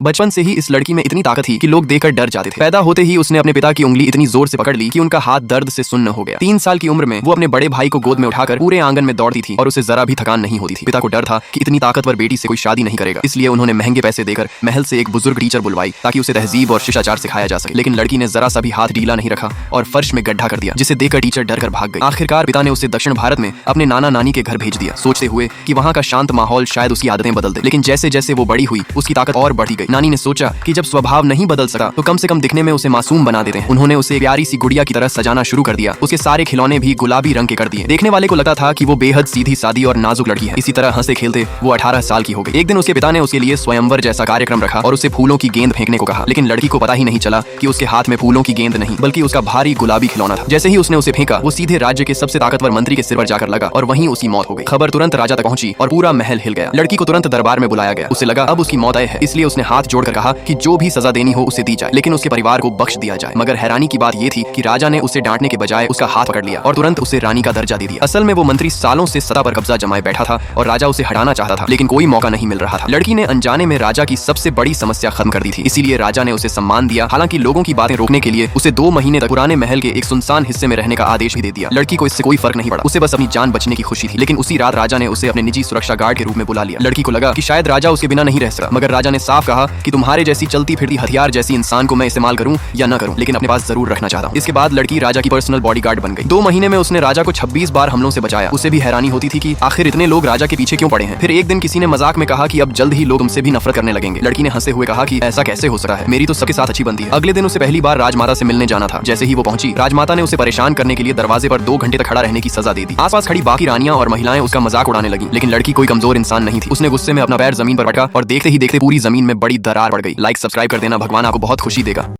बचपन से ही इस लड़की में इतनी ताकत थी कि लोग देखकर डर जाते थे। पैदा होते ही उसने अपने पिता की उंगली इतनी जोर से पकड़ ली कि उनका हाथ दर्द से सुन्न हो गया। 3 साल की उम्र में वो अपने बड़े भाई को गोद में उठाकर पूरे आंगन में दौड़ती थी और उसे जरा भी थकान नहीं होती थी। पिता को डर था कि इतनी ताकतवर बेटी से कोई शादी नहीं करेगा, इसलिए उन्होंने महंगे पैसे देकर महल से एक बुजुर्ग टीचर बुलवाई ताकि उसे तहजीब और शिष्टाचार सिखाया जा सके। लेकिन लड़की ने जरा सा भी हाथ ढीला नहीं रखा और फर्श में गड्ढा कर दिया, जिसे देखकर टीचर डर कर भाग गई। आखिरकार पिता ने उसे दक्षिण भारत में अपने नाना नानी के घर भेज दिया, सोचते हुए कि वहाँ का शांत माहौल शायद उसकी आदतें बदल दे। लेकिन जैसे जैसे वो बड़ी हुई उसकी ताकत और बढ़ती गई। नानी ने सोचा कि जब स्वभाव नहीं बदल सका तो कम से कम दिखने में उसे मासूम बना देते हैं। उन्होंने उसे प्यारी सी गुड़िया की तरह सजाना शुरू कर दिया। उसके सारे खिलौने भी गुलाबी रंग के कर दिए। देखने वाले को लगता था कि वो बेहद सीधी सादी और नाजुक लड़की है। इसी तरह हंसते खेलते वो 18 साल की हो गई। एक दिन उसके पिता ने उसके लिए स्वयंवर जैसा कार्यक्रम रखा और उसे फूलों की गेंद फेंकने को कहा। लेकिन लड़की को पता ही नहीं चला कि उसके हाथ में फूलों की गेंद नहीं बल्कि उसका भारी गुलाबी खिलौना था। जैसे ही उसने उसे फेंका वो सीधे राज्य के सबसे ताकतवर मंत्री के सिर पर जाकर लगा और वहीं उसकी मौत हो गई। खबर तुरंत राजा तक पहुंची और पूरा महल हिल गया। लड़की को तुरंत दरबार में बुलाया गया। उसे लगा अब उसकी मौत आए है, इसलिए उसने हाथ जोड़कर कहा कि जो भी सजा देनी हो उसे दी जाए, लेकिन उसके परिवार को बख्श दिया जाए। मगर हैरानी की बात यह थी कि राजा ने उसे डांटने के बजाय उसका हाथ पकड़ लिया और तुरंत उसे रानी का दर्जा दे दिया। असल में वो मंत्री सालों से सत्ता पर कब्जा जमाए बैठा था और राजा उसे हटाना चाहता था, लेकिन कोई मौका नहीं मिल रहा था। लड़की ने अनजाने में राजा की सबसे बड़ी समस्या खत्म कर दी थी, इसीलिए राजा ने उसे सम्मान दिया। हालांकि लोगों की बातें रोकने के लिए उसे 2 महीने तक पुराने महल के एक सुनसान हिस्से में रहने का आदेश भी दे दिया। लड़की को इससे कोई फर्क नहीं पड़ा, उसे बस अपनी जान बचने की खुशी थी। लेकिन उसी रात राजा ने उसे अपने निजी सुरक्षा गार्ड के रूप में बुला लिया। लड़की को लगा कि शायद राजा उसके बिना नहीं रह सकता, मगर राजा ने साफ कहा कि तुम्हारे जैसी चलती फिरती हथियार जैसी इंसान को मैं इस्तेमाल करूं या न करूं, लेकिन अपने पास जरूर रखना चाहता हूं। इसके बाद लड़की राजा की पर्सनल बॉडीगार्ड बन गई। 2 महीने में उसने राजा को 26 बार हमलों से बचाया। उसे भी हैरानी होती थी कि आखिर इतने लोग राजा के पीछे क्यों पड़े हैं। फिर एक दिन किसी ने मजाक में कहा कि अब जल्द ही लोग तुमसे भी नफरत करने लगेंगे। लड़की ने हंसते हुए कहा कि ऐसा कैसे हो सकता है, मेरी तो सबके साथ अच्छी बनती है। अगले दिन उसे पहली बार राजमाता से मिलने जाना था। जैसे ही वो पहुंची राजमाता ने उसे परेशान करने के लिए दरवाजे पर 2 घंटे तक खड़ा रहने की सजा दे दी। आसपास खड़ी बाकी रानियां और महिलाएं उसका मजाक उड़ाने लगी, लेकिन लड़की कोई कमजोर इंसान नहीं थी। उसने गुस्से में अपना पैर जमीन पर पटका और देखते ही देखते पूरी जमीन में बड़ी दरार पड़ गई। लाइक सब्सक्राइब कर देना, भगवान आपको बहुत खुशी देगा।